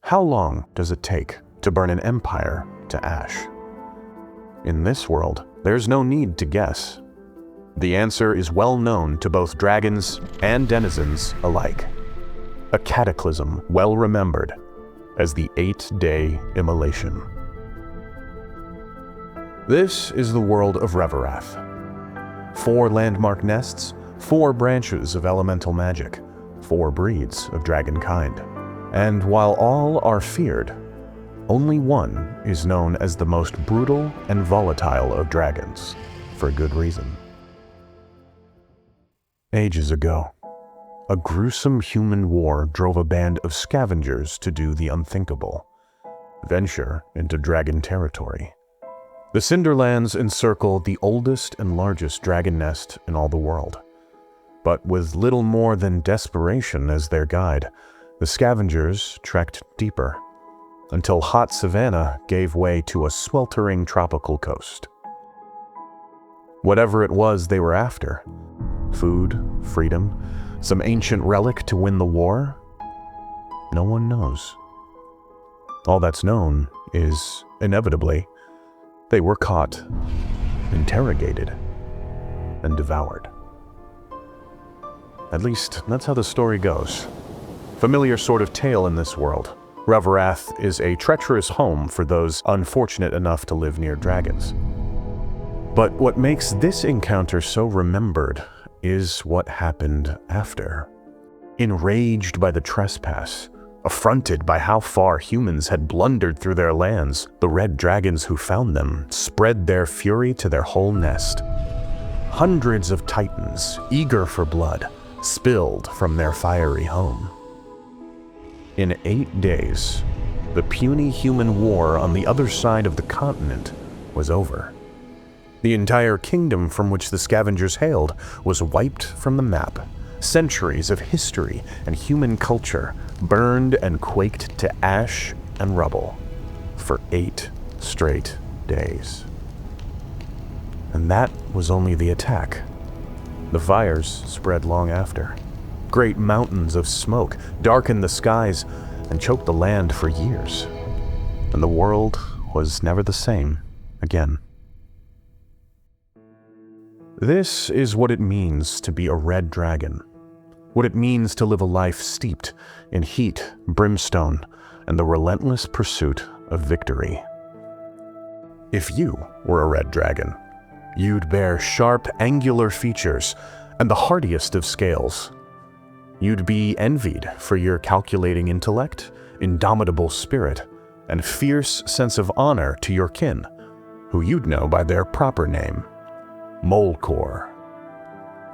How long does it take to burn an empire to ash? In this world, there's no need to guess. The answer is well known to both dragons and denizens alike. A cataclysm well remembered as the 8 Day Immolation. This is the world of Reverath. 4 landmark nests, 4 branches of elemental magic, 4 breeds of dragon kind. And while all are feared, only one is known as the most brutal and volatile of dragons, for good reason. Ages ago, a gruesome human war drove a band of scavengers to do the unthinkable, venture into dragon territory. The Cinderlands encircle the oldest and largest dragon nest in all the world. But with little more than desperation as their guide, the scavengers trekked deeper, until hot savanna gave way to a sweltering tropical coast. Whatever it was they were after, food, freedom, some ancient relic to win the war, no one knows. All that's known is, inevitably, they were caught, interrogated, and devoured. At least, that's how the story goes. Familiar sort of tale in this world. Reverath is a treacherous home for those unfortunate enough to live near dragons. But what makes this encounter so remembered is what happened after. Enraged by the trespass, affronted by how far humans had blundered through their lands, the red dragons who found them spread their fury to their whole nest. Hundreds of titans, eager for blood, spilled from their fiery home. In 8 days, the puny human war on the other side of the continent was over. The entire kingdom from which the scavengers hailed was wiped from the map. Centuries of history and human culture burned and quaked to ash and rubble for 8 straight days. And that was only the attack. The fires spread long after. Great mountains of smoke darkened the skies and choked the land for years. And the world was never the same again. This is what it means to be a red dragon. What it means to live a life steeped in heat, brimstone, and the relentless pursuit of victory. If you were a red dragon, you'd bear sharp, angular features and the hardiest of scales. You'd be envied for your calculating intellect, indomitable spirit, and fierce sense of honor to your kin, who you'd know by their proper name, Molecore.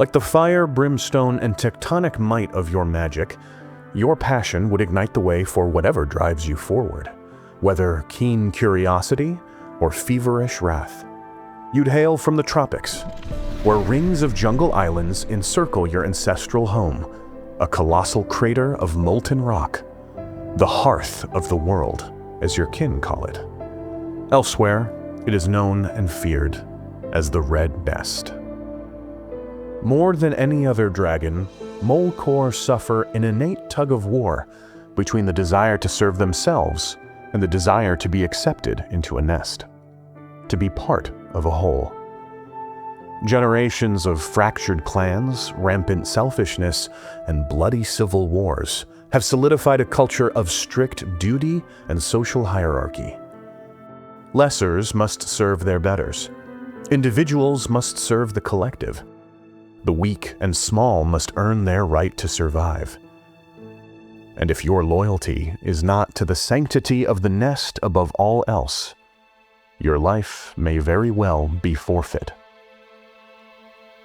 Like the fire, brimstone, and tectonic might of your magic, your passion would ignite the way for whatever drives you forward, whether keen curiosity or feverish wrath. You'd hail from the tropics, where rings of jungle islands encircle your ancestral home, a colossal crater of molten rock, the hearth of the world, as your kin call it. Elsewhere, it is known and feared as the Red Nest. More than any other dragon, Molecore suffer an innate tug-of-war between the desire to serve themselves and the desire to be accepted into a nest, to be part of a whole. Generations of fractured clans, rampant selfishness, and bloody civil wars have solidified a culture of strict duty and social hierarchy. Lessers must serve their betters. Individuals must serve the collective. The weak and small must earn their right to survive. And if your loyalty is not to the sanctity of the nest above all else, your life may very well be forfeit.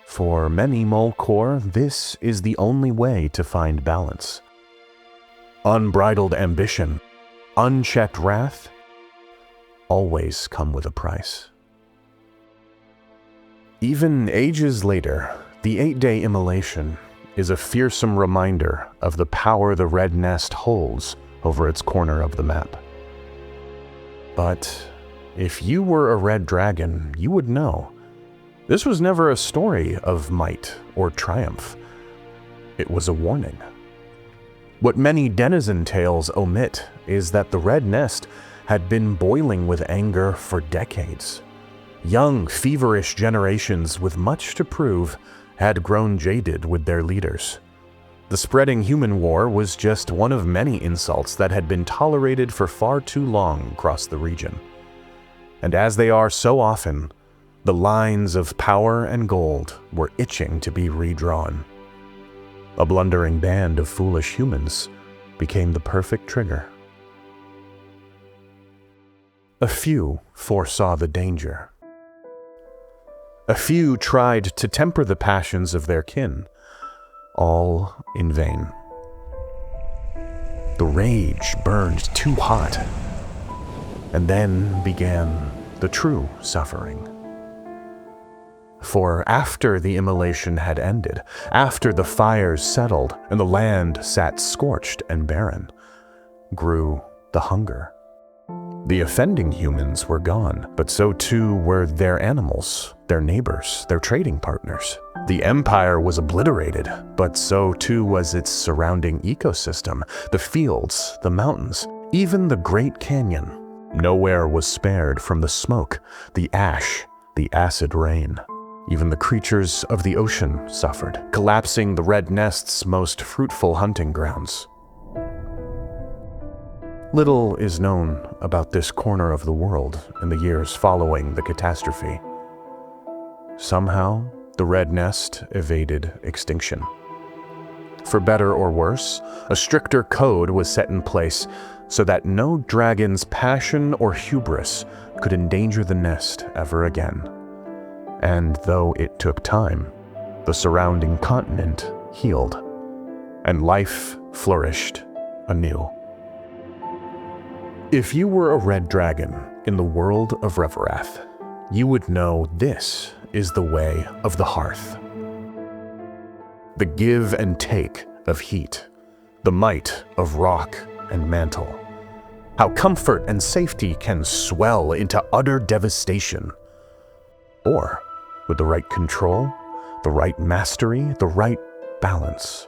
For many Molecore, this is the only way to find balance. Unbridled ambition, unchecked wrath, always come with a price. Even ages later, the 8 Day Immolation is a fearsome reminder of the power the Red Nest holds over its corner of the map. But if you were a red dragon, you would know. This was never a story of might or triumph. It was a warning. What many denizen tales omit is that the red nest had been boiling with anger for decades. Young, feverish generations with much to prove had grown jaded with their leaders. The spreading human war was just one of many insults that had been tolerated for far too long across the region. And as they are so often, the lines of power and gold were itching to be redrawn. A blundering band of foolish humans became the perfect trigger. A few foresaw the danger. A few tried to temper the passions of their kin, all in vain. The rage burned too hot, and then began the true suffering. For after the immolation had ended, after the fires settled and the land sat scorched and barren, grew the hunger. The offending humans were gone, but so too were their animals, their neighbors, their trading partners. The empire was obliterated, but so too was its surrounding ecosystem, the fields, the mountains, even the Great Canyon. Nowhere was spared from the smoke, the ash, the acid rain. Even the creatures of the ocean suffered, collapsing the red nest's most fruitful hunting grounds. Little is known about this corner of the world in the years following the catastrophe. Somehow, the red nest evaded extinction. For better or worse, a stricter code was set in place so that no dragon's passion or hubris could endanger the nest ever again. And though it took time, the surrounding continent healed, and life flourished anew. If you were a red dragon in the world of Reverath, you would know this is the way of the hearth. The give and take of heat, the might of rock and mantle. How comfort and safety can swell into utter devastation. Or, with the right control, the right mastery, the right balance,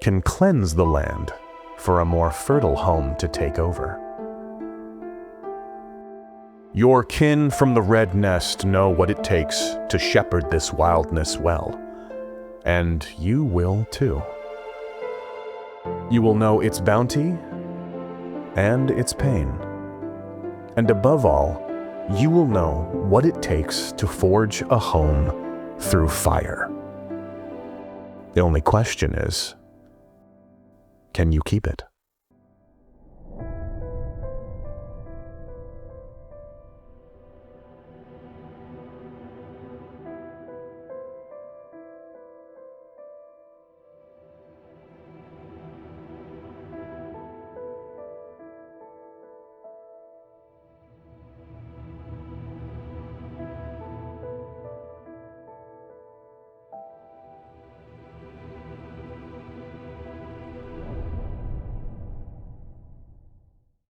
can cleanse the land for a more fertile home to take over. Your kin from the red nest know what it takes to shepherd this wildness well, and you will too. You will know its bounty and its pain, and above all, you will know what it takes to forge a home through fire. The only question is, can you keep it?